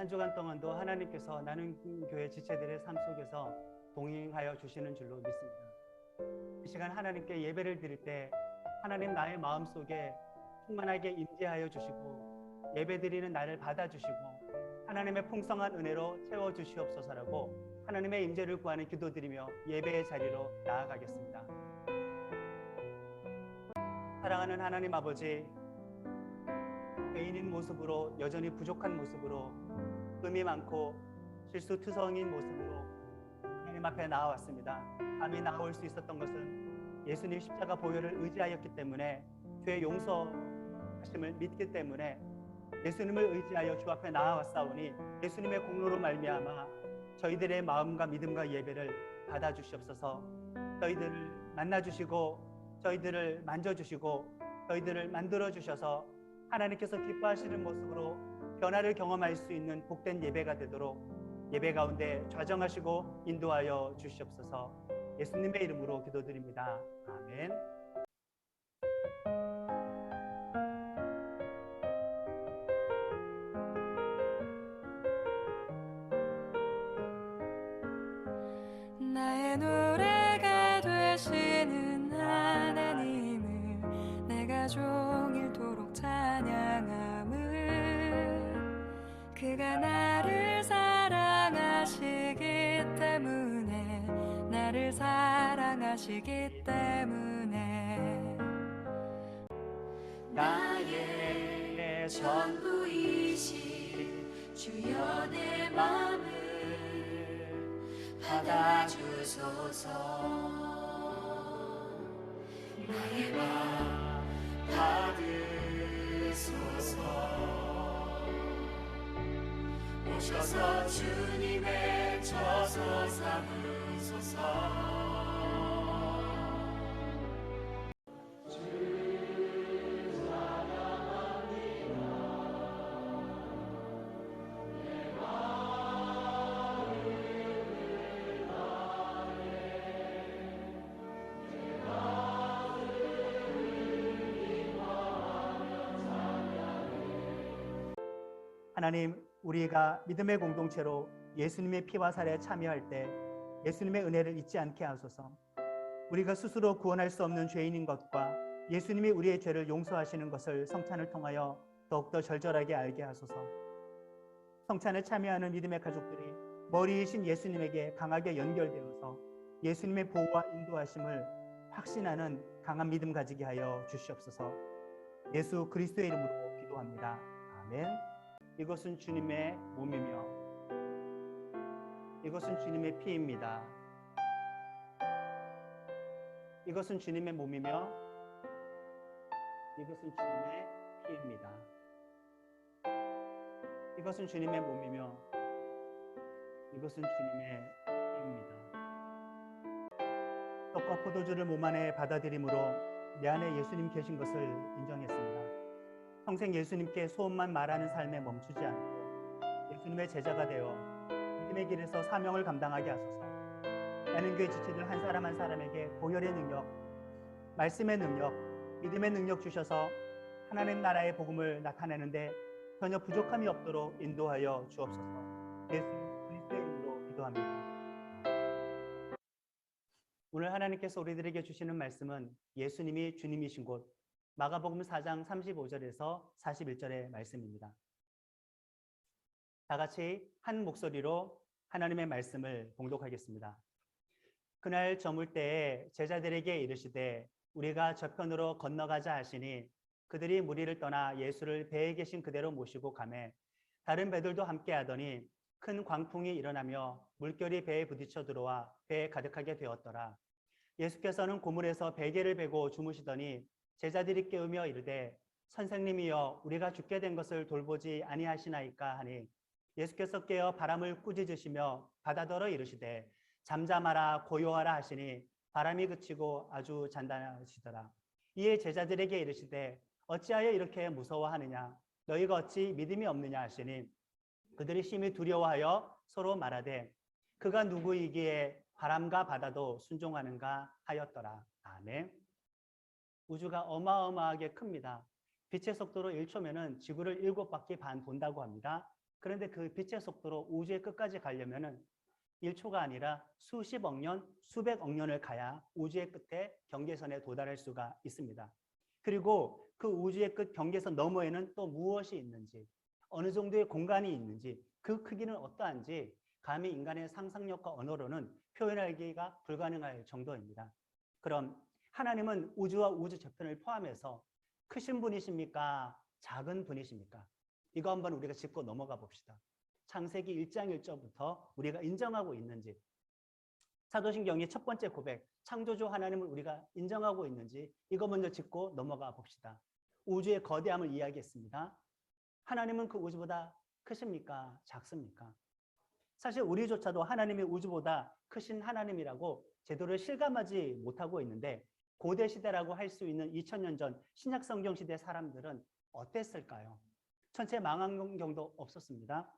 한 주간 동안도 하나님께서 나는 교회 지체들의 삶 속에서 동행하여 주시는 줄로 믿습니다. 이 시간 하나님께 예배를 드릴 때 하나님 나의 마음속에 충만하게 임재하여 주시고 예배드리는 나를 받아주시고 하나님의 풍성한 은혜로 채워주시옵소서라고 하나님의 임재를 구하는 기도드리며 예배의 자리로 나아가겠습니다. 사랑하는 하나님 아버지, 죄인인 모습으로 여전히 부족한 모습으로 흠이 많고 실수투성인 모습으로 하나님 앞에 나아왔습니다. 감히 나올 수 있었던 것은 예수님 십자가 보혈을 의지하였기 때문에 죄 용서하심을 믿기 때문에 예수님을 의지하여 주 앞에 나아왔사오니 예수님의 공로로 말미암아 저희들의 마음과 믿음과 예배를 받아주시옵소서. 저희들을 만나주시고 저희들을 만져주시고 저희들을 만들어주셔서 하나님께서 기뻐하시는 모습으로 변화를 경험할 수 있는 복된 예배가 되도록 예배 가운데 좌정하시고 인도하여 주시옵소서. 예수님의 이름으로 기도드립니다. 아멘. 나의 노래가 되시는 하나님을 내가 종일토록 찬양함을 그가 나를 사랑하시기 때문에 나를 사랑하시기 때문에 나의 전부이신 주여 내 맘을 받아주소서. 나의 맘 받으소서. 오셔서 주님의 저서 삼으소서. 하나님, 우리가 믿음의 공동체로 예수님의 피와 살에 참여할 때 예수님의 은혜를 잊지 않게 하소서. 우리가 스스로 구원할 수 없는 죄인인 것과 예수님이 우리의 죄를 용서하시는 것을 성찬을 통하여 더욱더 절절하게 알게 하소서. 성찬에 참여하는 믿음의 가족들이 머리이신 예수님에게 강하게 연결되어서 예수님의 보호와 인도하심을 확신하는 강한 믿음 가지게 하여 주시옵소서. 예수 그리스도의 이름으로 기도합니다. 아멘. 이것은 주님의 몸이며 이것은 주님의 피입니다. 이것은 주님의 몸이며 이것은 주님의 피입니다. 이것은 주님의 몸이며 이것은 주님의 피입니다. 떡과 포도주를 몸 안에 받아들임으로 내 안에 예수님 계신 것을 인정했습니다. 평생 예수님께 소원만 말하는 삶에 멈추지 않고 예수님의 제자가 되어 믿음의 길에서 사명을 감당하게 하소서. 나는 교회 지체들 한 사람 한 사람에게 보혈의 능력, 말씀의 능력, 믿음의 능력 주셔서 하나님 나라의 복음을 나타내는데 전혀 부족함이 없도록 인도하여 주옵소서. 예수 그리스도의 이름으로 기도합니다. 오늘 하나님께서 우리들에게 주시는 말씀은 예수님이 주님이신 곳 마가복음 4장 35절에서 41절의 말씀입니다. 다 같이 한 목소리로 하나님의 말씀을 봉독하겠습니다. 그날 저물 때에 제자들에게 이르시되 우리가 저편으로 건너가자 하시니 그들이 무리를 떠나 예수를 배에 계신 그대로 모시고 가매 다른 배들도 함께 하더니 큰 광풍이 일어나며 물결이 배에 부딪혀 들어와 배에 가득하게 되었더라. 예수께서는 고물에서 베개를 베고 주무시더니 제자들이 깨우며 이르되 선생님이여 우리가 죽게 된 것을 돌보지 아니하시나이까 하니 예수께서 깨어 바람을 꾸짖으시며 바다더러 이르시되 잠잠하라 고요하라 하시니 바람이 그치고 아주 잔잔하시더라. 이에 제자들에게 이르시되 어찌하여 이렇게 무서워하느냐 너희가 어찌 믿음이 없느냐 하시니 그들이 심히 두려워하여 서로 말하되 그가 누구이기에 바람과 바다도 순종하는가 하였더라. 아멘. 우주가 어마어마하게 큽니다. 빛의 속도로 1초면은 지구를 7바퀴 반 돈다고 합니다. 그런데 그 빛의 속도로 우주의 끝까지 가려면은 1초가 아니라 수십억 년, 수백억 년을 가야 우주의 끝에 경계선에 도달할 수가 있습니다. 그리고 그 우주의 끝 경계선 너머에는 또 무엇이 있는지, 어느 정도의 공간이 있는지, 그 크기는 어떠한지 감히 인간의 상상력과 언어로는 표현하기가 불가능할 정도입니다. 그럼 하나님은 우주와 우주 저편을 포함해서 크신 분이십니까? 작은 분이십니까? 이거 한번 우리가 짚고 넘어가 봅시다. 창세기 1장 1절부터 우리가 인정하고 있는지, 사도신경의 첫 번째 고백, 창조주 하나님을 우리가 인정하고 있는지 이거 먼저 짚고 넘어가 봅시다. 우주의 거대함을 이야기했습니다. 하나님은 그 우주보다 크십니까? 작습니까? 사실 우리조차도 하나님의 우주보다 크신 하나님이라고 제대로 실감하지 못하고 있는데, 고대 시대라고 할 수 있는 2000년 전 신약 성경 시대 사람들은 어땠을까요? 천체 망원경도 없었습니다.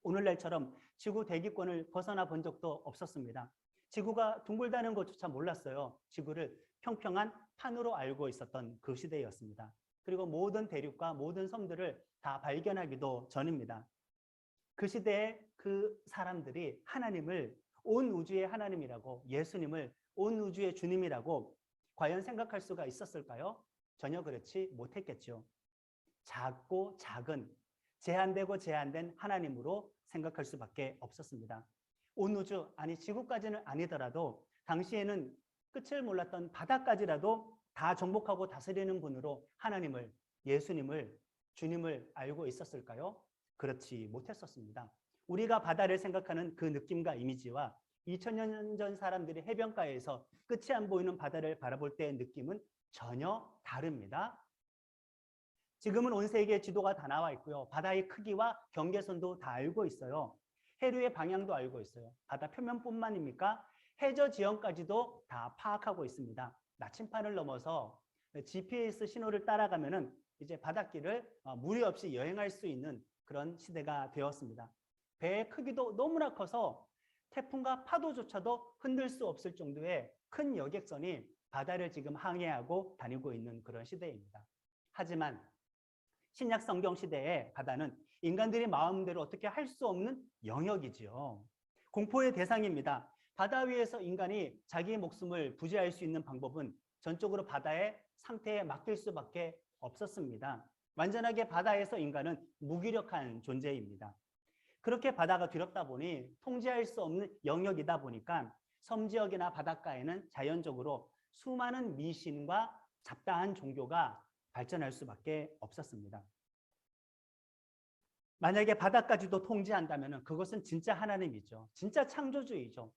오늘날처럼 지구 대기권을 벗어나 본 적도 없었습니다. 지구가 둥글다는 것조차 몰랐어요. 지구를 평평한 판으로 알고 있었던 그 시대였습니다. 그리고 모든 대륙과 모든 섬들을 다 발견하기도 전입니다. 그 시대에 그 사람들이 하나님을 온 우주의 하나님이라고, 예수님을 온 우주의 주님이라고 과연 생각할 수가 있었을까요? 전혀 그렇지 못했겠죠. 작고 작은, 제한되고 제한된 하나님으로 생각할 수밖에 없었습니다. 온 우주, 아니 지구까지는 아니더라도 당시에는 끝을 몰랐던 바다까지라도 다 정복하고 다스리는 분으로 하나님을, 예수님을, 주님을 알고 있었을까요? 그렇지 못했었습니다. 우리가 바다를 생각하는 그 느낌과 이미지와 2000년 전 사람들이 해변가에서 끝이 안 보이는 바다를 바라볼 때의 느낌은 전혀 다릅니다. 지금은 온 세계의 지도가 다 나와 있고요. 바다의 크기와 경계선도 다 알고 있어요. 해류의 방향도 알고 있어요. 바다 표면뿐만입니까? 해저 지형까지도 다 파악하고 있습니다. 나침판을 넘어서 GPS 신호를 따라가면은 이제 바닷길을 무리 없이 여행할 수 있는 그런 시대가 되었습니다. 배의 크기도 너무나 커서 태풍과 파도조차도 흔들 수 없을 정도의 큰 여객선이 바다를 지금 항해하고 다니고 있는 그런 시대입니다. 하지만 신약 성경 시대의 바다는 인간들이 마음대로 어떻게 할 수 없는 영역이지요. 공포의 대상입니다. 바다 위에서 인간이 자기 목숨을 부지할 수 있는 방법은 전적으로 바다의 상태에 맡길 수밖에 없었습니다. 완전하게 바다에서 인간은 무기력한 존재입니다. 그렇게 바다가 두렵다 보니 통제할 수 없는 영역이다 보니까 섬 지역이나 바닷가에는 자연적으로 수많은 미신과 잡다한 종교가 발전할 수밖에 없었습니다. 만약에 바다까지도 통제한다면 그것은 진짜 하나님이죠. 진짜 창조주이죠.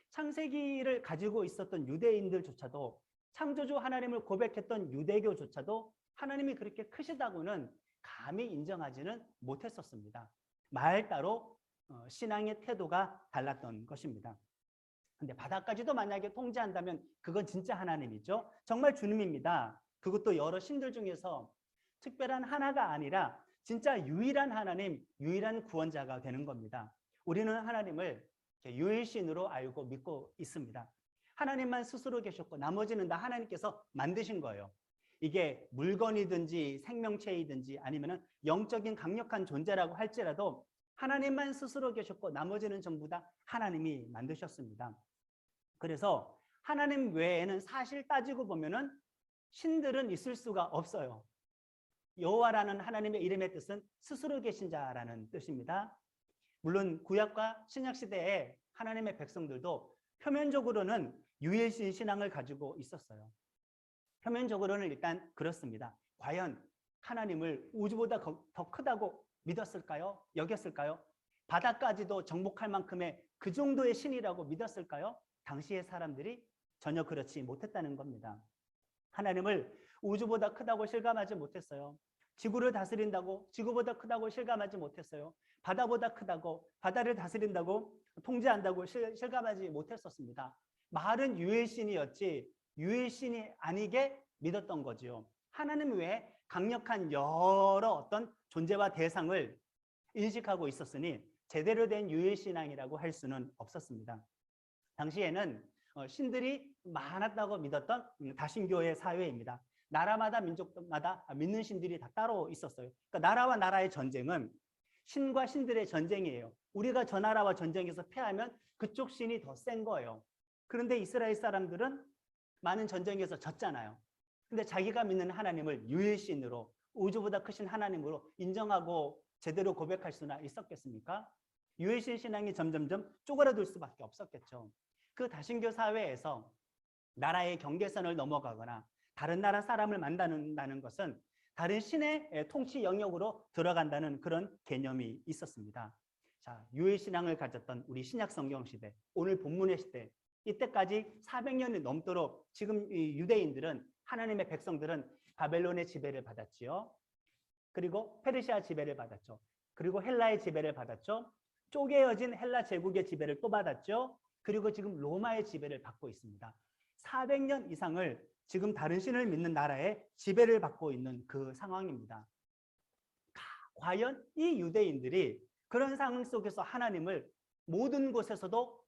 창세기를 가지고 있었던 유대인들조차도, 창조주 하나님을 고백했던 유대교조차도 하나님이 그렇게 크시다고는 감히 인정하지는 못했었습니다. 말 따로 신앙의 태도가 달랐던 것입니다. 근데 바다까지도 만약에 통제한다면 그건 진짜 하나님이죠. 정말 주님입니다. 그것도 여러 신들 중에서 특별한 하나가 아니라 진짜 유일한 하나님, 유일한 구원자가 되는 겁니다. 우리는 하나님을 유일신으로 알고 믿고 있습니다. 하나님만 스스로 계셨고 나머지는 다 하나님께서 만드신 거예요. 이게 물건이든지 생명체이든지 아니면 영적인 강력한 존재라고 할지라도 하나님만 스스로 계셨고 나머지는 전부 다 하나님이 만드셨습니다. 그래서 하나님 외에는 사실 따지고 보면은 신들은 있을 수가 없어요. 여호와라는 하나님의 이름의 뜻은 스스로 계신 자라는 뜻입니다. 물론 구약과 신약 시대에 하나님의 백성들도 표면적으로는 유일신 신앙을 가지고 있었어요. 표면적으로는 일단 그렇습니다. 과연 하나님을 우주보다 더 크다고 믿었을까요? 여겼을까요? 바다까지도 정복할 만큼의 그 정도의 신이라고 믿었을까요? 당시의 사람들이 전혀 그렇지 못했다는 겁니다. 하나님을 우주보다 크다고 실감하지 못했어요. 지구를 다스린다고 지구보다 크다고 실감하지 못했어요. 바다보다 크다고, 바다를 다스린다고, 통제한다고 실감하지 못했었습니다. 말은 유일신이었지 유일신이 아니게 믿었던 거지요. 하나님 외에 강력한 여러 어떤 존재와 대상을 인식하고 있었으니 제대로 된 유일신앙이라고 할 수는 없었습니다. 당시에는 신들이 많았다고 믿었던 다신교의 사회입니다. 나라마다 민족마다 믿는 신들이 다 따로 있었어요. 그러니까 나라와 나라의 전쟁은 신과 신들의 전쟁이에요. 우리가 저 나라와 전쟁에서 패하면 그쪽 신이 더 센 거예요. 그런데 이스라엘 사람들은 많은 전쟁에서 졌잖아요. 근데 자기가 믿는 하나님을 유일신으로, 우주보다 크신 하나님으로 인정하고 제대로 고백할 수나 있었겠습니까? 유일신 신앙이 점점점 쪼그라들 수밖에 없었겠죠. 그 다신교 사회에서 나라의 경계선을 넘어가거나 다른 나라 사람을 만나는 것은 다른 신의 통치 영역으로 들어간다는 그런 개념이 있었습니다. 자, 유일신앙을 가졌던 우리 신약 성경 시대, 오늘 본문의 시대, 이때까지 400년이 넘도록 지금 이 유대인들은, 하나님의 백성들은 바벨론의 지배를 받았지요. 그리고 페르시아 지배를 받았죠. 그리고 헬라의 지배를 받았죠. 쪼개어진 헬라 제국의 지배를 또 받았죠. 그리고 지금 로마의 지배를 받고 있습니다. 400년 이상을 지금 다른 신을 믿는 나라의 지배를 받고 있는 그 상황입니다. 과연 이 유대인들이 그런 상황 속에서 하나님을 모든 곳에서도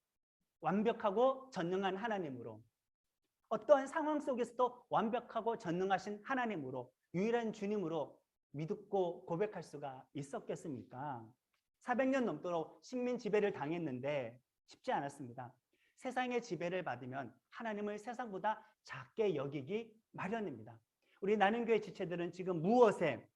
완벽하고 전능한 하나님으로, 어떠한 상황 속에서도 완벽하고 전능하신 하나님으로, 유일한 주님으로 믿고 고백할 수가 있었겠습니까? 400년 넘도록 식민 지배를 당했는데 쉽지 않았습니다. 세상의 지배를 받으면 하나님을 세상보다 작게 여기기 마련입니다. 우리 나눔교회 지체들은 지금 무엇에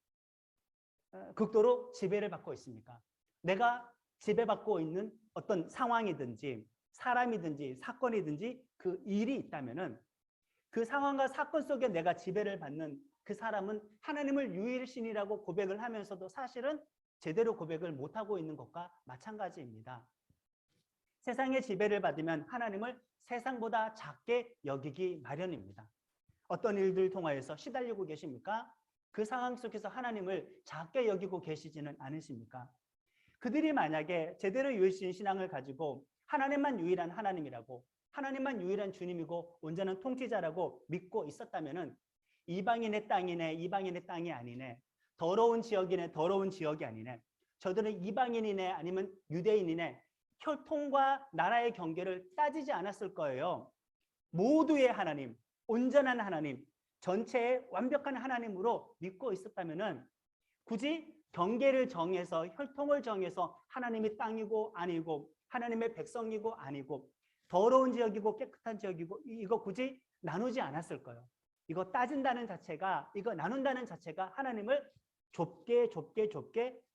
극도로 지배를 받고 있습니까? 내가 지배받고 있는 어떤 상황이든지 사람이든지 사건이든지 그 일이 있다면은 그 상황과 사건 속에 내가 지배를 받는 그 사람은 하나님을 유일신이라고 고백을 하면서도 사실은 제대로 고백을 못하고 있는 것과 마찬가지입니다. 세상의 지배를 받으면 하나님을 세상보다 작게 여기기 마련입니다. 어떤 일들 통하여서 시달리고 계십니까? 그 상황 속에서 하나님을 작게 여기고 계시지는 않으십니까? 그들이 만약에 제대로 유일신 신앙을 가지고 하나님만 유일한 하나님이라고, 하나님만 유일한 주님이고 온전한 통치자라고 믿고 있었다면은 이방인의 땅이네, 이방인의 땅이 아니네, 더러운 지역이네, 더러운 지역이 아니네, 저들은 이방인이네 아니면 유대인이네, 혈통과 나라의 경계를 따지지 않았을 거예요. 모두의 하나님, 온전한 하나님, 전체의 완벽한 하나님으로 믿고 있었다면은 굳이 경계를 정해서, 혈통을 정해서 하나님이 땅이고 아니고, 하나님의 백성이고 아니고, 더러운 지역이고 깨끗한 지역이고, 이거 굳이 나누지 않았을 거예요. 이거 따진다는 자체가, 이거 나눈다는 자체가 하나님을 좁게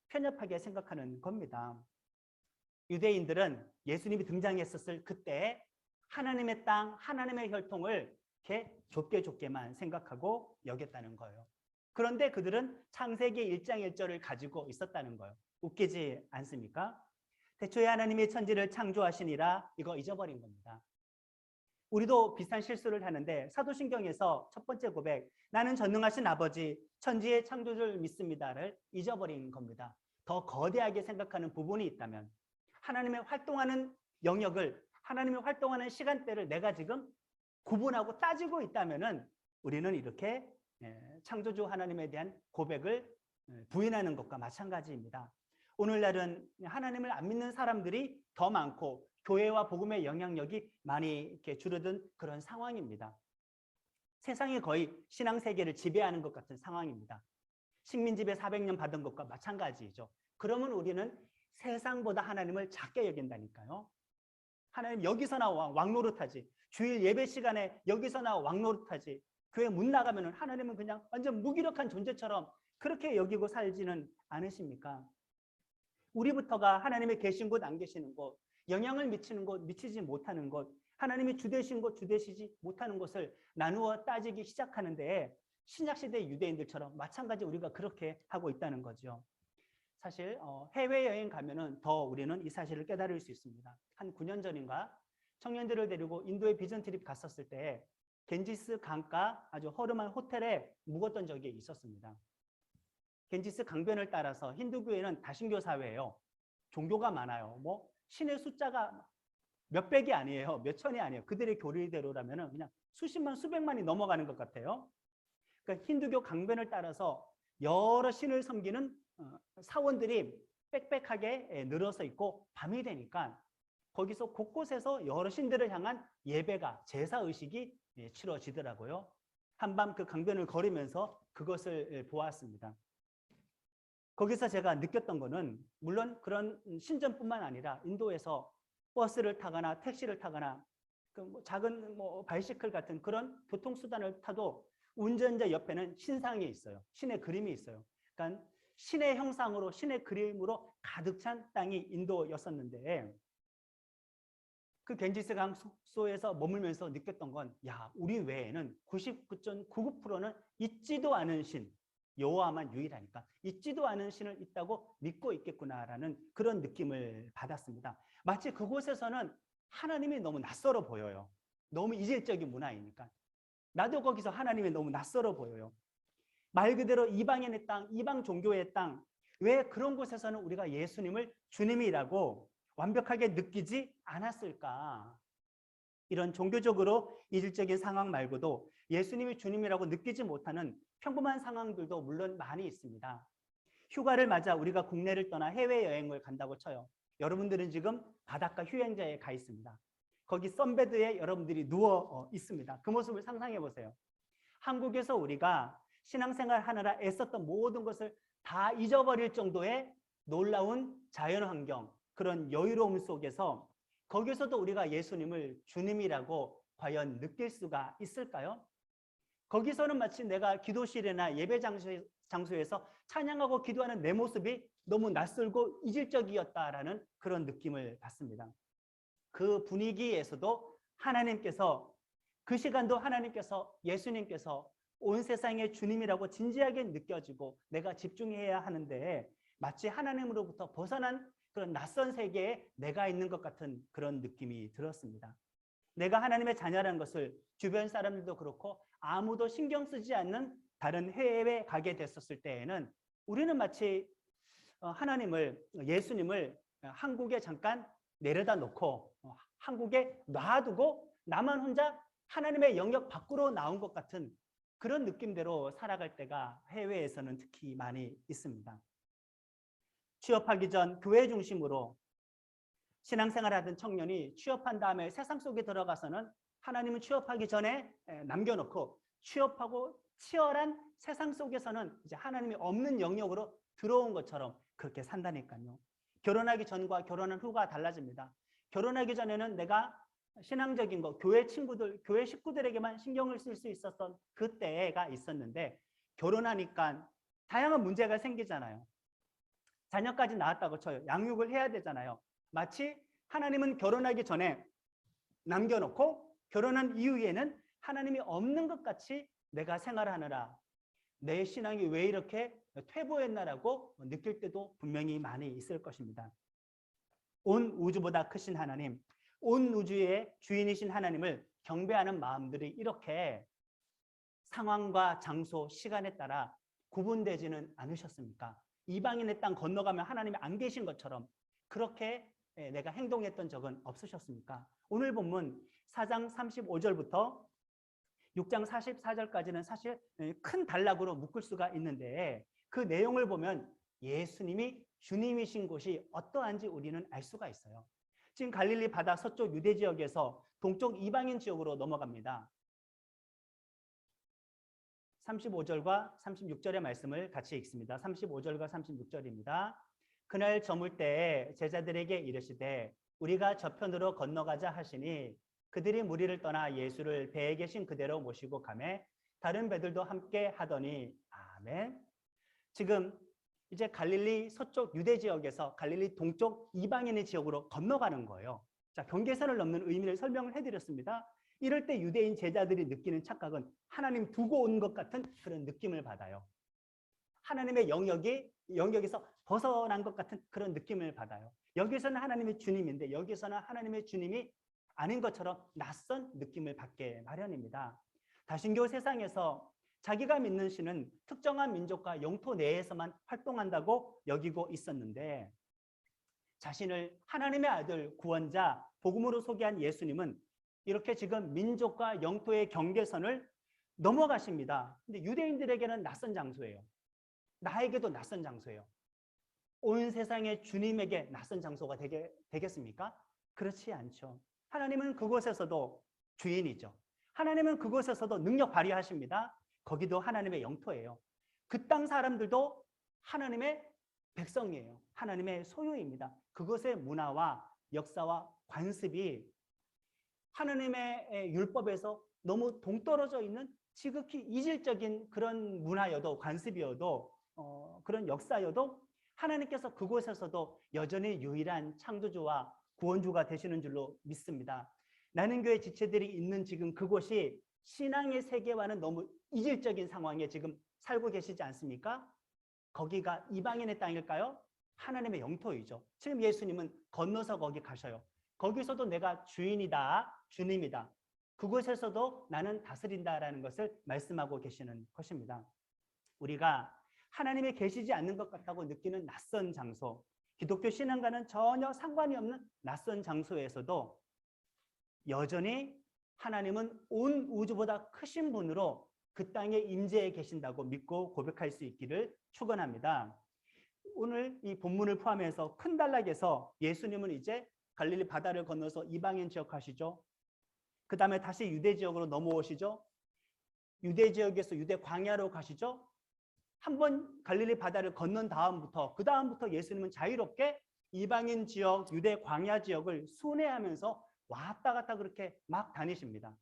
편협하게 생각하는 겁니다. 유대인들은 예수님이 등장했었을 그때 하나님의 땅, 하나님의 혈통을 이렇게 좁게만 생각하고 여겼다는 거예요. 그런데 그들은 창세기 1장 1절을 가지고 있었다는 거예요. 웃기지 않습니까? 태초에 하나님이 천지를 창조하시니라, 이거 잊어버린 겁니다. 우리도 비슷한 실수를 하는데 사도신경에서 첫 번째 고백, 나는 전능하신 아버지 천지의 창조주를 믿습니다를 잊어버린 겁니다. 더 거대하게 생각하는 부분이 있다면, 하나님의 활동하는 영역을, 하나님의 활동하는 시간대를 내가 지금 구분하고 따지고 있다면은 우리는 이렇게 창조주 하나님에 대한 고백을 부인하는 것과 마찬가지입니다. 오늘날은 하나님을 안 믿는 사람들이 더 많고 교회와 복음의 영향력이 많이 이렇게 줄어든 그런 상황입니다. 세상이 거의 신앙 세계를 지배하는 것 같은 상황입니다. 식민 지배 400년 받은 것과 마찬가지죠. 그러면 우리는 세상보다 하나님을 작게 여긴다니까요. 하나님 여기서나 왕노릇하지. 주일 예배 시간에 여기서나 왕노릇하지. 교회 문 나가면 하나님은 그냥 완전 무기력한 존재처럼 그렇게 여기고 살지는 않으십니까? 우리부터가 하나님의 계신 곳, 안 계시는 곳, 영향을 미치는 곳, 미치지 못하는 곳, 하나님이 주되신 곳, 주되시지 못하는 곳을 나누어 따지기 시작하는데 신약시대 유대인들처럼 마찬가지 우리가 그렇게 하고 있다는 거죠. 사실 해외여행 가면은 더 우리는 이 사실을 깨달을 수 있습니다. 한 9년 전인가 청년들을 데리고 인도에 비전 트립 갔었을 때 겐지스 강가 아주 허름한 호텔에 묵었던 적이 있었습니다. 겐지스 강변을 따라서 힌두교회는 다신교 사회예요. 종교가 많아요. 뭐 신의 숫자가 몇백이 아니에요. 몇천이 아니에요. 그들의 교리대로라면은 그냥 수십만, 수백만이 넘어가는 것 같아요. 그러니까 힌두교 강변을 따라서 여러 신을 섬기는 사원들이 빽빽하게 늘어서 있고 밤이 되니까 거기서 곳곳에서 여러 신들을 향한 예배가, 제사의식이 치러지더라고요. 한밤 그 강변을 걸으면서 그것을 보았습니다. 거기서 제가 느꼈던 거는 물론 그런 신전뿐만 아니라 인도에서 버스를 타거나 택시를 타거나 그 작은 바이시클 같은 그런 교통수단을 타도 운전자 옆에는 신상이 있어요. 신의 그림이 있어요. 그러니까 신의 형상으로 신의 그림으로 가득 찬 땅이 인도였었는데 그 겐지스 강 숙소에서 머물면서 느꼈던 건 야, 우리 외에는 99.99%는 있지도 않은 신, 여호와만 유일하니까 있지도 않은 신을 있다고 믿고 있겠구나라는 그런 느낌을 받았습니다. 마치 그곳에서는 하나님이 너무 낯설어 보여요. 너무 이질적인 문화이니까. 나도 거기서 하나님이 너무 낯설어 보여요. 말 그대로 이방인의 땅, 이방 종교의 땅, 왜 그런 곳에서는 우리가 예수님을 주님이라고 완벽하게 느끼지 않았을까? 이런 종교적으로 이질적인 상황 말고도 예수님이 주님이라고 느끼지 못하는 평범한 상황들도 물론 많이 있습니다. 휴가를 맞아 우리가 국내를 떠나 해외여행을 간다고 쳐요. 여러분들은 지금 바닷가 휴양지에 가 있습니다. 거기 선베드에 여러분들이 누워 있습니다. 그 모습을 상상해 보세요. 한국에서 우리가 신앙생활 하느라 애썼던 모든 것을 다 잊어버릴 정도의 놀라운 자연환경, 그런 여유로움 속에서 거기서도 우리가 예수님을 주님이라고 과연 느낄 수가 있을까요? 거기서는 마치 내가 기도실이나 예배 장소에서 찬양하고 기도하는 내 모습이 너무 낯설고 이질적이었다라는 그런 느낌을 받습니다. 그 분위기에서도 하나님께서 그 시간도 하나님께서 예수님께서 온 세상의 주님이라고 진지하게 느껴지고 내가 집중해야 하는데 마치 하나님으로부터 벗어난 그런 낯선 세계에 내가 있는 것 같은 그런 느낌이 들었습니다. 내가 하나님의 자녀라는 것을 주변 사람들도 그렇고 아무도 신경 쓰지 않는 다른 해외에 가게 됐었을 때에는 우리는 마치 하나님을, 예수님을 한국에 잠깐 내려다 놓고 한국에 놔두고 나만 혼자 하나님의 영역 밖으로 나온 것 같은 그런 느낌대로 살아갈 때가 해외에서는 특히 많이 있습니다. 취업하기 전 교회 중심으로 신앙생활 하던 청년이 취업한 다음에 세상 속에 들어가서는 하나님은 취업하기 전에 남겨놓고 취업하고 치열한 세상 속에서는 이제 하나님이 없는 영역으로 들어온 것처럼 그렇게 산다니까요. 결혼하기 전과 결혼한 후가 달라집니다. 결혼하기 전에는 내가 신앙적인 거, 교회 친구들, 교회 식구들에게만 신경을 쓸 수 있었던 그때가 있었는데 결혼하니까 다양한 문제가 생기잖아요. 자녀까지 낳았다고 쳐요. 양육을 해야 되잖아요. 마치 하나님은 결혼하기 전에 남겨놓고 결혼한 이후에는 하나님이 없는 것 같이 내가 생활하느라 내 신앙이 왜 이렇게 퇴보했나라고 느낄 때도 분명히 많이 있을 것입니다. 온 우주보다 크신 하나님, 온 우주의 주인이신 하나님을 경배하는 마음들이 이렇게 상황과 장소, 시간에 따라 구분되지는 않으셨습니까? 이방인의 땅 건너가면 하나님이 안 계신 것처럼 그렇게 내가 행동했던 적은 없으셨습니까? 오늘 본문 4장 35절부터 6장 44절까지는 사실 큰 단락으로 묶을 수가 있는데 그 내용을 보면 예수님이 주님이신 곳이 어떠한지 우리는 알 수가 있어요. 지금 갈릴리 바다 서쪽 유대 지역에서 동쪽 이방인 지역으로 넘어갑니다. 35절과 36절의 말씀을 같이 읽습니다. 35절과 36절입니다. 그날 저물 때에 제자들에게 이르시되 우리가 저편으로 건너가자 하시니 그들이 무리를 떠나 예수를 배에 계신 그대로 모시고 가매 다른 배들도 함께 하더니 아멘. 지금 이제 갈릴리 서쪽 유대 지역에서 갈릴리 동쪽 이방인의 지역으로 건너가는 거예요. 자, 경계선을 넘는 의미를 설명을 해드렸습니다. 이럴 때 유대인 제자들이 느끼는 착각은 하나님 두고 온 것 같은 그런 느낌을 받아요. 하나님의 영역에서 벗어난 것 같은 그런 느낌을 받아요. 여기서는 하나님의 주님인데 여기서는 하나님의 주님이 아닌 것처럼 낯선 느낌을 받게 마련입니다. 다신교 세상에서 자기가 믿는 신은 특정한 민족과 영토 내에서만 활동한다고 여기고 있었는데 자신을 하나님의 아들 구원자 복음으로 소개한 예수님은 이렇게 지금 민족과 영토의 경계선을 넘어가십니다. 근데 유대인들에게는 낯선 장소예요. 나에게도 낯선 장소예요. 온 세상의 주님에게 낯선 장소가 되겠습니까? 그렇지 않죠. 하나님은 그곳에서도 주인이죠. 하나님은 그곳에서도 능력 발휘하십니다. 거기도 하나님의 영토예요. 그 땅 사람들도 하나님의 백성이에요. 하나님의 소유입니다. 그것의 문화와 역사와 관습이 하나님의 율법에서 너무 동떨어져 있는 지극히 이질적인 그런 문화여도 관습이어도 그런 역사여도 하나님께서 그곳에서도 여전히 유일한 창조주와 구원주가 되시는 줄로 믿습니다. 나는 교회 지체들이 있는 지금 그곳이 신앙의 세계와는 너무 이질적인 상황에 지금 살고 계시지 않습니까? 거기가 이방인의 땅일까요? 하나님의 영토이죠. 지금 예수님은 건너서 거기 가셔요. 거기서도 내가 주인이다, 주님이다. 그곳에서도 나는 다스린다라는 것을 말씀하고 계시는 것입니다. 우리가 하나님이 계시지 않는 것 같다고 느끼는 낯선 장소, 기독교 신앙과는 전혀 상관이 없는 낯선 장소에서도 여전히 하나님은 온 우주보다 크신 분으로 그 땅에 임재해 계신다고 믿고 고백할 수 있기를 축원합니다. 오늘 이 본문을 포함해서 큰 단락에서 예수님은 이제 갈릴리 바다를 건너서 이방인 지역 가시죠. 그 다음에 다시 유대 지역으로 넘어오시죠. 유대 지역에서 유대 광야로 가시죠. 한번 갈릴리 바다를 건넌 다음부터 그 다음부터 예수님은 자유롭게 이방인 지역, 유대 광야 지역을 순회하면서 왔다 갔다 그렇게 막 다니십니다.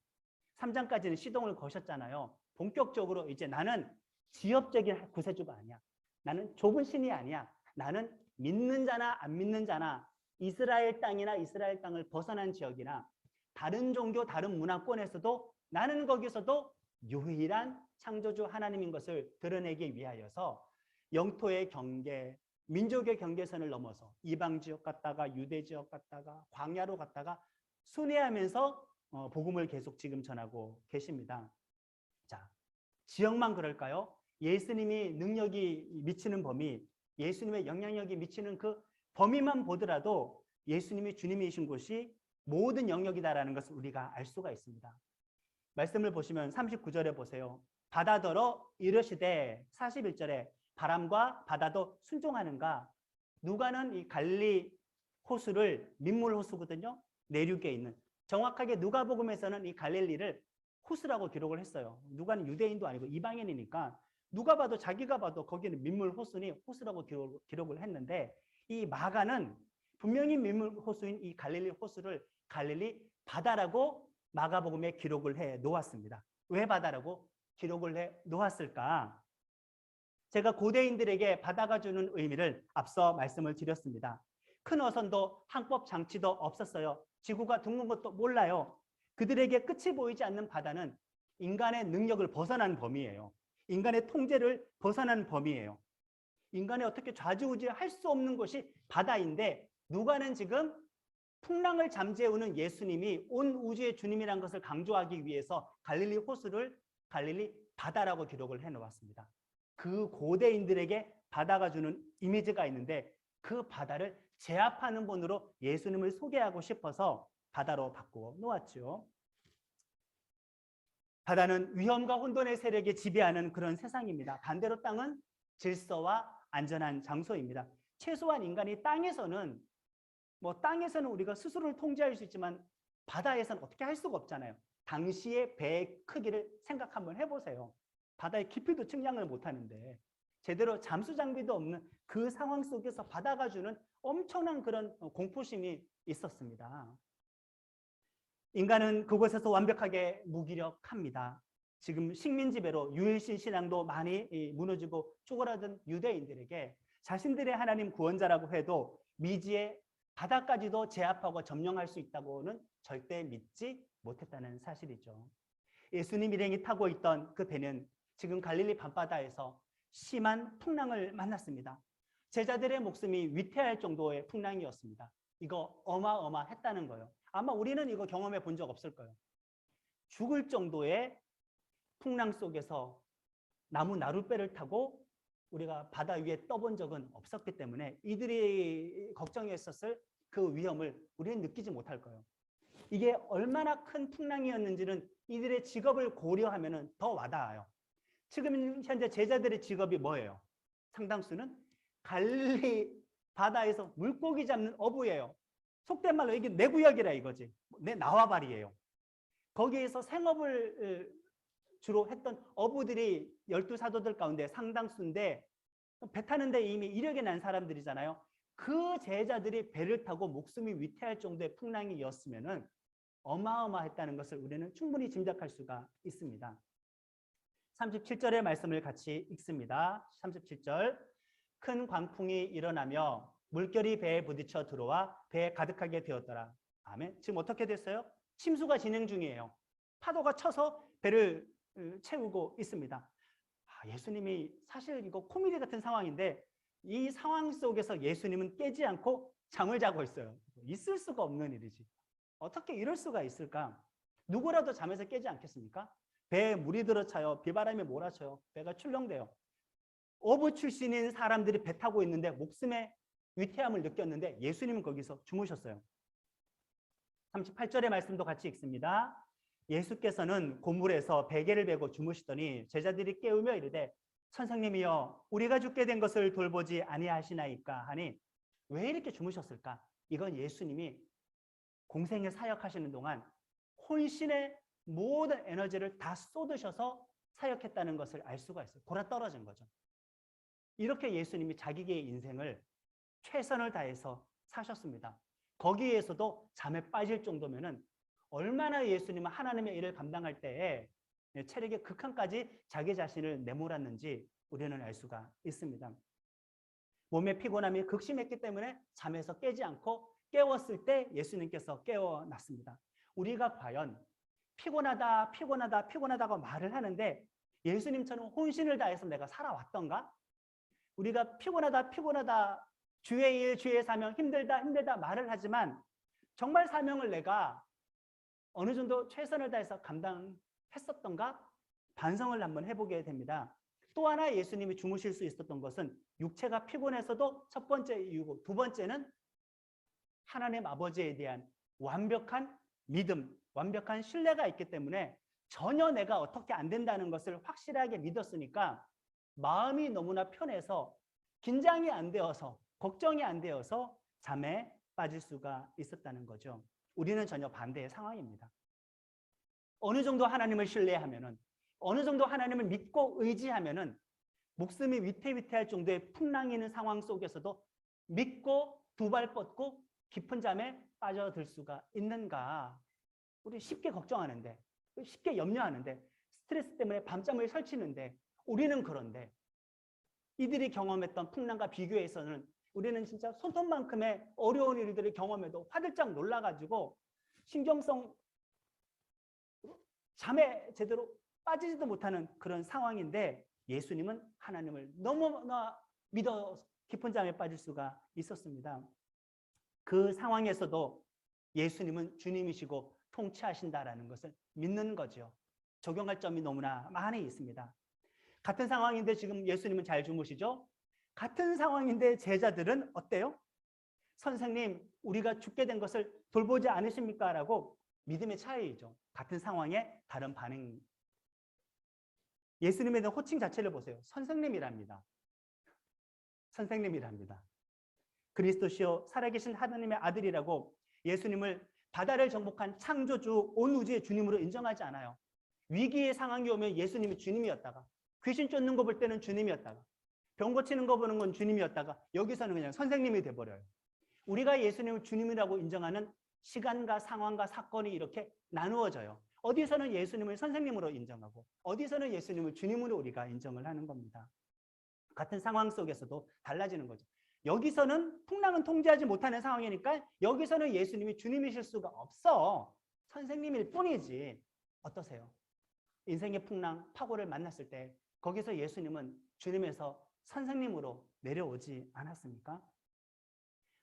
3장까지는 시동을 거셨잖아요. 본격적으로 이제 나는 지역적인 구세주가 아니야. 나는 좁은 신이 아니야. 나는 믿는 자나 안 믿는 자나 이스라엘 땅이나 이스라엘 땅을 벗어난 지역이나 다른 종교, 다른 문화권에서도 나는 거기서도 유일한 창조주 하나님인 것을 드러내기 위하여서 영토의 경계, 민족의 경계선을 넘어서 이방 지역 갔다가 유대 지역 갔다가 광야로 갔다가 순회하면서 복음을 계속 지금 전하고 계십니다. 자, 지역만 그럴까요? 예수님이 능력이 미치는 범위, 예수님의 영향력이 미치는 그 범위만 보더라도 예수님이 주님이신 곳이 모든 영역이다라는 것을 우리가 알 수가 있습니다. 말씀을 보시면 39절에 보세요. 바다더러 이르시되 41절에 바람과 바다도 순종하는가. 누가는 이 갈릴리 호수를 민물 호수거든요. 내륙에 있는. 정확하게 누가복음에서는 이 갈릴리를 호수라고 기록을 했어요. 누가는 유대인도 아니고 이방인이니까 누가 봐도 자기가 봐도 거기는 민물 호수니 호수라고 기록을 했는데 이 마가는 분명히 민물 호수인 이 갈릴리 호수를 갈릴리 바다라고 마가복음에 기록을 해 놓았습니다. 왜 바다라고 기록을 해 놓았을까? 제가 고대인들에게 바다가 주는 의미를 앞서 말씀을 드렸습니다. 큰 어선도 항법 장치도 없었어요. 지구가 둥근 것도 몰라요. 그들에게 끝이 보이지 않는 바다는 인간의 능력을 벗어난 범위예요. 인간의 통제를 벗어난 범위예요. 인간이 어떻게 좌지우지할 수 없는 것이 바다인데 누가는 지금 풍랑을 잠재우는 예수님이 온 우주의 주님이라는 것을 강조하기 위해서 갈릴리 호수를 갈릴리 바다라고 기록을 해놓았습니다. 그 고대인들에게 바다가 주는 이미지가 있는데 그 바다를 제압하는 분으로 예수님을 소개하고 싶어서 바다로 바꾸어 놓았죠. 바다는 위험과 혼돈의 세력이 지배하는 그런 세상입니다. 반대로 땅은 질서와 안전한 장소입니다. 최소한 인간이 땅에서는 우리가 스스로를 통제할 수 있지만 바다에서는 어떻게 할 수가 없잖아요. 당시의 배의 크기를 생각 한번 해보세요. 바다의 깊이도 측량을 못하는데 제대로 잠수 장비도 없는 그 상황 속에서 바다가 주는 엄청난 그런 공포심이 있었습니다. 인간은 그곳에서 완벽하게 무기력합니다. 지금 식민지배로 유일신 신앙도 많이 무너지고 쪼그라든 유대인들에게 자신들의 하나님 구원자라고 해도 미지의 바다까지도 제압하고 점령할 수 있다고는 절대 믿지 못했다는 사실이죠. 예수님 일행이 타고 있던 그 배는 지금 갈릴리 밤바다에서 심한 풍랑을 만났습니다. 제자들의 목숨이 위태할 정도의 풍랑이었습니다. 이거 어마어마했다는 거예요. 아마 우리는 이거 경험해 본 적 없을 거예요. 죽을 정도의 풍랑 속에서 나무 나룻배를 타고 우리가 바다 위에 떠본 적은 없었기 때문에 이들이 걱정했었을 그 위험을 우리는 느끼지 못할 거예요. 이게 얼마나 큰 풍랑이었는지는 이들의 직업을 고려하면 더 와닿아요. 지금 현재 제자들의 직업이 뭐예요? 상당수는 갈릴리 바다에서 물고기 잡는 어부예요. 속된 말로 이게 내 구역이라 이거지. 내 나와바리예요. 거기에서 생업을 주로 했던 어부들이 12사도들 가운데 상당수인데 배 타는데 이미 이력이 난 사람들이잖아요. 그 제자들이 배를 타고 목숨이 위태할 정도의 풍랑이었으면은 어마어마했다는 것을 우리는 충분히 짐작할 수가 있습니다. 37절의 말씀을 같이 읽습니다. 37절. 큰 광풍이 일어나며 물결이 배에 부딪혀 들어와 배에 가득하게 되었더라. 아멘. 지금 어떻게 됐어요? 침수가 진행 중이에요. 파도가 쳐서 배를 채우고 있습니다. 예수님이 사실 이거 코미디 같은 상황인데 이 상황 속에서 예수님은 깨지 않고 잠을 자고 있어요. 있을 수가 없는 일이지. 어떻게 이럴 수가 있을까? 누구라도 잠에서 깨지 않겠습니까? 배에 물이 들어차요. 비바람이 몰아쳐요. 배가 출렁대요. 어부 출신인 사람들이 배 타고 있는데 목숨의 위태함을 느꼈는데 예수님은 거기서 주무셨어요. 38절의 말씀도 같이 읽습니다. 예수께서는 고물에서 베개를 베고 주무시더니 제자들이 깨우며 이르되 선생님이여 우리가 죽게 된 것을 돌보지 아니하시나이까 하니 왜 이렇게 주무셨을까? 이건 예수님이 공생에 사역하시는 동안 혼신의 모든 에너지를 다 쏟으셔서 사역했다는 것을 알 수가 있어요. 골아떨어진 거죠. 이렇게 예수님이 자기의 인생을 최선을 다해서 사셨습니다. 거기에서도 잠에 빠질 정도면은 얼마나 예수님은 하나님의 일을 감당할 때에 체력의 극한까지 자기 자신을 내몰았는지 우리는 알 수가 있습니다. 몸의 피곤함이 극심했기 때문에 잠에서 깨지 않고 깨웠을 때 예수님께서 깨어났습니다. 우리가 과연 피곤하다, 피곤하다, 피곤하다고 말을 하는데 예수님처럼 혼신을 다해서 내가 살아왔던가? 우리가 피곤하다, 피곤하다, 주의 일, 주의 사명, 힘들다, 힘들다 말을 하지만 정말 사명을 내가 어느 정도 최선을 다해서 감당했었던가? 반성을 한번 해보게 됩니다. 또 하나 예수님이 주무실 수 있었던 것은 육체가 피곤해서도 첫 번째 이유고 두 번째는 하나님 아버지에 대한 완벽한 믿음, 완벽한 신뢰가 있기 때문에 전혀 내가 어떻게 안 된다는 것을 확실하게 믿었으니까 마음이 너무나 편해서 긴장이 안 되어서 걱정이 안 되어서 잠에 빠질 수가 있었다는 거죠. 우리는 전혀 반대의 상황입니다. 어느 정도 하나님을 신뢰하면은 어느 정도 하나님을 믿고 의지하면은 목숨이 위태위태할 정도의 풍랑이 있는 상황 속에서도 믿고 두 발 뻗고 깊은 잠에 빠져들 수가 있는가? 우리 쉽게 걱정하는데, 쉽게 염려하는데, 스트레스 때문에 밤잠을 설치는데 우리는 그런데 이들이 경험했던 풍랑과 비교해서는 우리는 진짜 손톱만큼의 어려운 일들을 경험해도 화들짝 놀라가지고 신경성 잠에 제대로 빠지지도 못하는 그런 상황인데 예수님은 하나님을 너무나 믿어 깊은 잠에 빠질 수가 있었습니다. 그 상황에서도 예수님은 주님이시고 통치하신다라는 것을 믿는 거죠. 적용할 점이 너무나 많이 있습니다. 같은 상황인데 지금 예수님은 잘 주무시죠? 같은 상황인데 제자들은 어때요? 선생님, 우리가 죽게 된 것을 돌보지 않으십니까? 라고 믿음의 차이죠. 같은 상황에 다른 반응. 예수님에 대한 호칭 자체를 보세요. 선생님이랍니다. 선생님이랍니다. 그리스도시요 살아계신 하나님의 아들이라고 예수님을 바다를 정복한 창조주, 온 우주의 주님으로 인정하지 않아요. 위기의 상황이 오면 예수님이 주님이었다가 귀신 쫓는 거 볼 때는 주님이었다가 병 고치는 거 보는 건 주님이었다가 여기서는 그냥 선생님이 돼버려요. 우리가 예수님을 주님이라고 인정하는 시간과 상황과 사건이 이렇게 나누어져요. 어디서는 예수님을 선생님으로 인정하고 어디서는 예수님을 주님으로 우리가 인정을 하는 겁니다. 같은 상황 속에서도 달라지는 거죠. 여기서는 풍랑은 통제하지 못하는 상황이니까 여기서는 예수님이 주님이실 수가 없어. 선생님일 뿐이지. 어떠세요? 인생의 풍랑, 파고를 만났을 때 거기서 예수님은 주님에서 선생님으로 내려오지 않았습니까?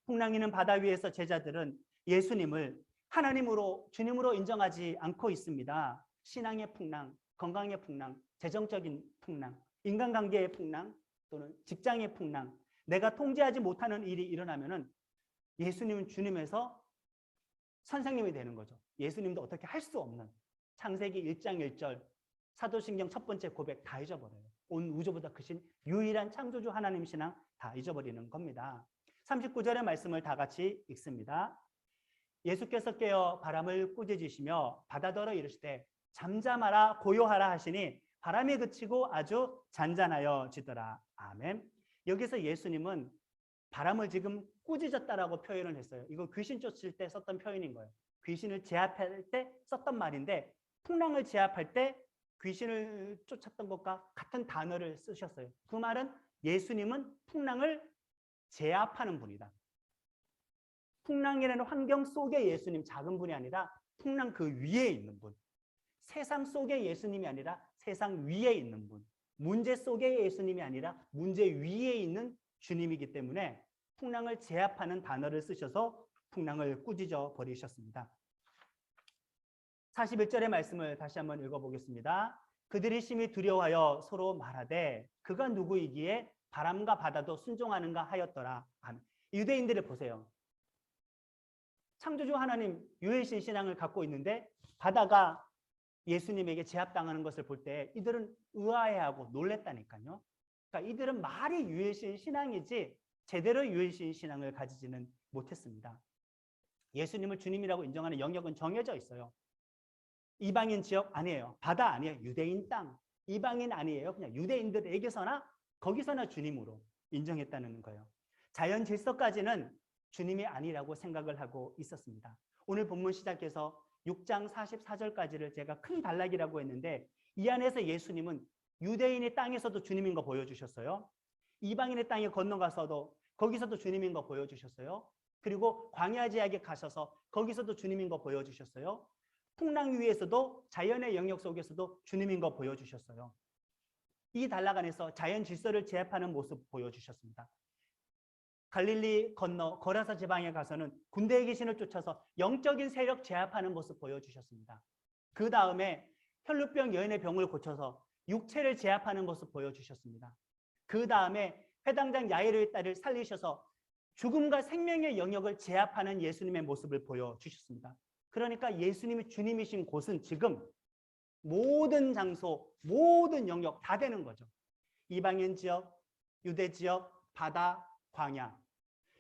풍랑이는 바다 위에서 제자들은 예수님을 하나님으로 주님으로 인정하지 않고 있습니다. 신앙의 풍랑, 건강의 풍랑, 재정적인 풍랑, 인간관계의 풍랑 또는 직장의 풍랑, 내가 통제하지 못하는 일이 일어나면은 예수님은 주님에서 선생님이 되는 거죠. 예수님도 어떻게 할 수 없는 창세기 1장 1절 사도신경 첫 번째 고백 다 잊어버려요. 온 우주보다 크신 유일한 창조주 하나님 신앙 다 잊어버리는 겁니다. 39절의 말씀을 다 같이 읽습니다. 예수께서 깨어 바람을 꾸짖으시며 바다더러 이르시되 잠잠하라 고요하라 하시니 바람이 그치고 아주 잔잔하여지더라. 아멘. 여기서 예수님은 바람을 지금 꾸짖었다라고 표현을 했어요. 이거 귀신 쫓을 때 썼던 표현인 거예요. 귀신을 제압할 때 썼던 말인데 풍랑을 제압할 때 귀신을 쫓았던 것과 같은 단어를 쓰셨어요. 그 말은 예수님은 풍랑을 제압하는 분이다. 풍랑이라는 환경 속에 예수님, 작은 분이 아니라 풍랑 그 위에 있는 분. 세상 속에 예수님이 아니라 세상 위에 있는 분. 문제 속에 예수님이 아니라 문제 위에 있는 주님이기 때문에 풍랑을 제압하는 단어를 쓰셔서 풍랑을 꾸짖어 버리셨습니다. 41절의 말씀을 다시 한번 읽어보겠습니다. 그들이 심히 두려워하여 서로 말하되 그가 누구이기에 바람과 바다도 순종하는가 하였더라. 유대인들을 보세요. 창조주 하나님 유일신 신앙을 갖고 있는데 바다가 예수님에게 제압당하는 것을 볼 때 이들은 의아해하고 놀랬다니까요. 그러니까 이들은 말이 유일신 신앙이지 제대로 유일신 신앙을 가지지는 못했습니다. 예수님을 주님이라고 인정하는 영역은 정해져 있어요. 이방인 지역 아니에요. 바다 아니에요. 유대인 땅. 이방인 아니에요. 그냥 유대인들에게서나 거기서나 주님으로 인정했다는 거예요. 자연 질서까지는 주님이 아니라고 생각을 하고 있었습니다. 오늘 본문 시작해서 6장 44절까지를 제가 큰 단락이라고 했는데 이 안에서 예수님은 유대인의 땅에서도 주님인 거 보여주셨어요. 이방인의 땅에 건너가서도 거기서도 주님인 거 보여주셨어요. 그리고 광야 지역에 가셔서 거기서도 주님인 거 보여주셨어요. 풍랑 위에서도 자연의 영역 속에서도 주님인 거 보여주셨어요. 이 단락 안에서 자연 질서를 제압하는 모습 보여주셨습니다. 갈릴리 건너 거라사 지방에 가서는 군대의 귀신을 쫓아서 영적인 세력 제압하는 모습 보여주셨습니다. 그 다음에 혈루병 여인의 병을 고쳐서 육체를 제압하는 모습 보여주셨습니다. 그 다음에 회당장 야이로의 딸을 살리셔서 죽음과 생명의 영역을 제압하는 예수님의 모습을 보여주셨습니다. 그러니까 예수님이 주님이신 곳은 지금 모든 장소, 모든 영역 다 되는 거죠. 이방인 지역, 유대 지역, 바다, 광야,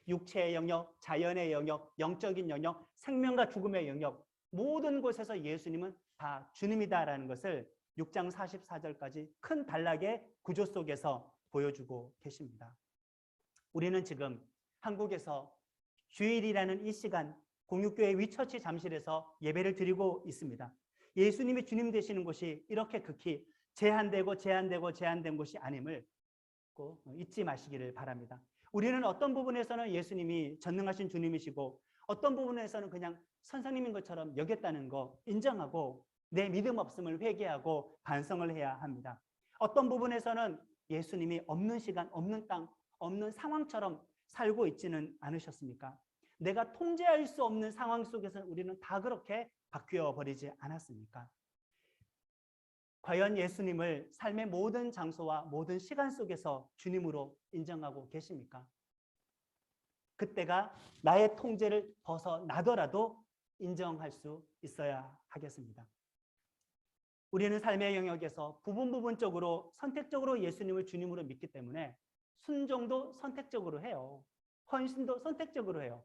육체의 영역, 자연의 영역, 영적인 영역, 생명과 죽음의 영역, 모든 곳에서 예수님은 다 주님이다라는 것을 6장 44절까지 큰 단락의 구조 속에서 보여주고 계십니다. 우리는 지금 한국에서 주일이라는 이 시간 공육교회 위처치 잠실에서 예배를 드리고 있습니다. 예수님이 주님 되시는 곳이 이렇게 극히 제한된 곳이 아님을 꼭 잊지 마시기를 바랍니다. 우리는 어떤 부분에서는 예수님이 전능하신 주님이시고 어떤 부분에서는 그냥 선생님인 것처럼 여겼다는 거 인정하고 내 믿음 없음을 회개하고 반성을 해야 합니다. 어떤 부분에서는 예수님이 없는 시간, 없는 땅, 없는 상황처럼 살고 있지는 않으셨습니까? 내가 통제할 수 없는 상황 속에서 우리는 다 그렇게 바뀌어 버리지 않았습니까? 과연 예수님을 삶의 모든 장소와 모든 시간 속에서 주님으로 인정하고 계십니까? 그때가 나의 통제를 벗어나더라도 인정할 수 있어야 하겠습니다. 우리는 삶의 영역에서 부분적으로 선택적으로 예수님을 주님으로 믿기 때문에 순종도 선택적으로 해요. 헌신도 선택적으로 해요.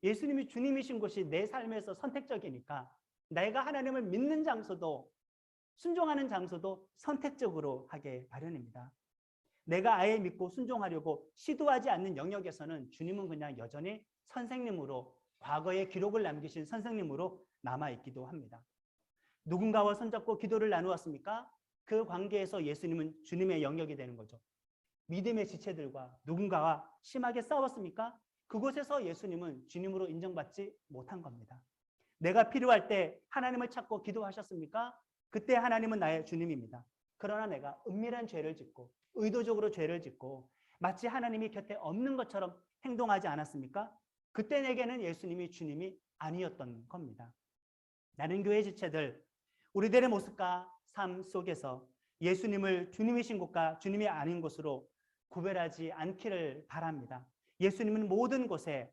예수님이 주님이신 곳이 내 삶에서 선택적이니까 내가 하나님을 믿는 장소도 순종하는 장소도 선택적으로 하게 마련입니다. 내가 아예 믿고 순종하려고 시도하지 않는 영역에서는 주님은 그냥 여전히 선생님으로 과거에 기록을 남기신 선생님으로 남아있기도 합니다. 누군가와 손잡고 기도를 나누었습니까? 그 관계에서 예수님은 주님의 영역이 되는 거죠. 믿음의 지체들과 누군가와 심하게 싸웠습니까? 그곳에서 예수님은 주님으로 인정받지 못한 겁니다. 내가 필요할 때 하나님을 찾고 기도하셨습니까? 그때 하나님은 나의 주님입니다. 그러나 내가 은밀한 죄를 짓고 의도적으로 죄를 짓고 마치 하나님이 곁에 없는 것처럼 행동하지 않았습니까? 그때 내게는 예수님이 주님이 아니었던 겁니다. 나는 교회 지체들, 우리들의 모습과 삶 속에서 예수님을 주님이신 곳과 주님이 아닌 곳으로 구별하지 않기를 바랍니다. 예수님은 모든 곳에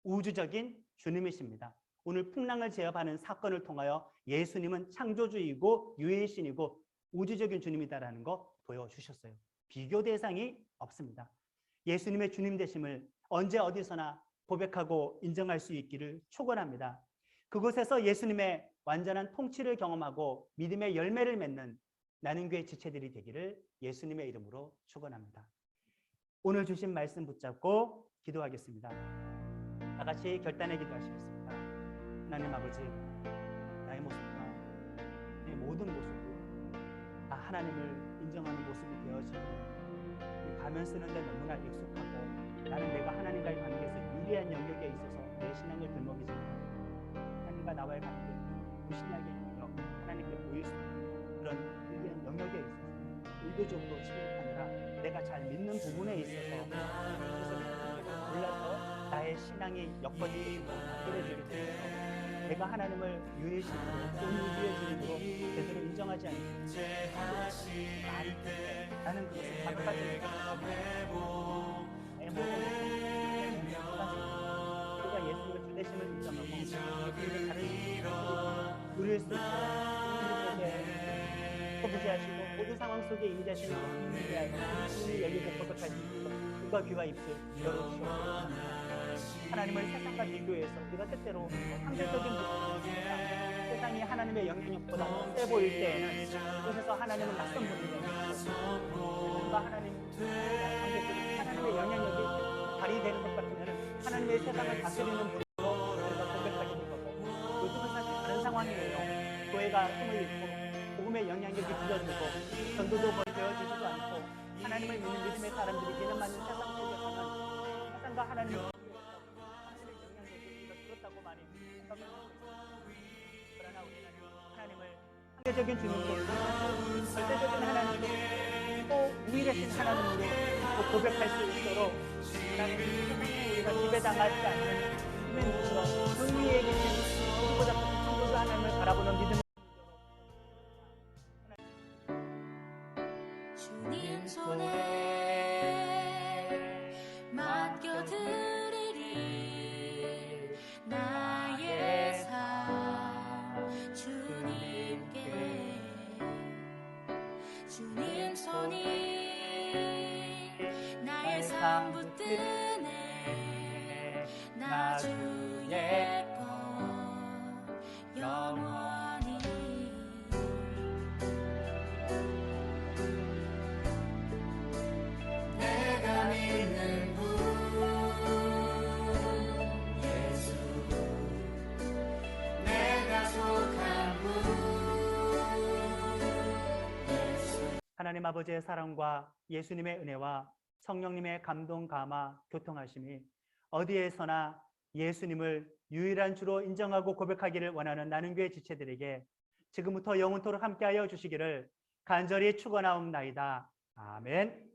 우주적인 주님이십니다. 오늘 풍랑을 제압하는 사건을 통하여 예수님은 창조주이고 유일신이고 우주적인 주님이다라는 거 보여주셨어요. 비교 대상이 없습니다. 예수님의 주님 되심을 언제 어디서나 고백하고 인정할 수 있기를 축원합니다. 그곳에서 예수님의 완전한 통치를 경험하고 믿음의 열매를 맺는 나는 교회 지체들이 되기를 예수님의 이름으로 축원합니다. 오늘 주신 말씀 붙잡고 기도하겠습니다. 다 같이 결단의 기도하시겠습니다. 하나님 아버지, 나의 모습과 내 모든 모습이 다 하나님을 인정하는 모습이 되어지고 이 가면 쓰는데 너무나 익숙하고 나는 내가 하나님과의 관계에서 유리한 영역에 있어서 내 신앙을 들먹이지만 하나님과 나와의 관계 무신하게 영역, 하나님께 보일 수 있는 그런 유리한 영역에 있어서 의도적으로 침입하느라 내가 잘 믿는 부분에 있어서 몰라서 나의 신앙이 엮어지고 바꾸어지게 되어서 내가 하나님을 유일신으로 온유의 주님으로 제대로 인정하지 않는 말이 때문에 나는 그것을 바꿔주는 내 모든 우리가 예수님의 주 되심을 인정하고 우리를 다른 이유로 누릴 수 있도록 포기지 하시고 모든 상황 속에 임재하시는 하나님을 위하여 우리 열리고 고백할 수 있도록 눈과 귀와 입술 열어주시옵소서. 하나님을 세상과 비교해서 우리가 때때로 상대적인 부분입니다. 세상이 하나님의 영향력보다 더 세 보일 때에는 그곳에서 하나님은 낯선 분이고 하나님의 영향력이 발휘되는 것 같으면 하나님의 세상을 다스리는 분으로 우리가 고백하게 될 거고 요즘은 사실 다른 상황이에요. 교회가 힘을 잃고 복음의 영향력이 줄어들고 전도도 되어지지도 않고 하나님을 믿는 믿음의 사람들이 되는 맞는 세상 속에서는 세상과 하나님의 영향력이 줄었다고 많이 생각합니다. 그러나 우리는 하나님을 상대적인 주님으로 절대적인 하나님으로 또 유일하신 하나님으로 또 고백할 수 있도록 하나님의 우리가 지배당하지 않는 힘의 눈으로 그 위에 계신 우리보다 큰 창조주 하나님을 바라보는 믿음 주님 손에 맡겨드리리 나의 삶 주님께 주님 손이 나의 삶 붙드네 나 주의 것 영원히 내가 믿는 분 예수 내가 속한 분 예수 하나님 아버지의 사랑과 예수님의 은혜와 성령님의 감동, 감화, 교통하심이 어디에서나 예수님을 유일한 주로 인정하고 고백하기를 원하는 나눔교회 지체들에게 지금부터 영원토록 함께하여 주시기를 간절히 축원하옵나이다. 아멘.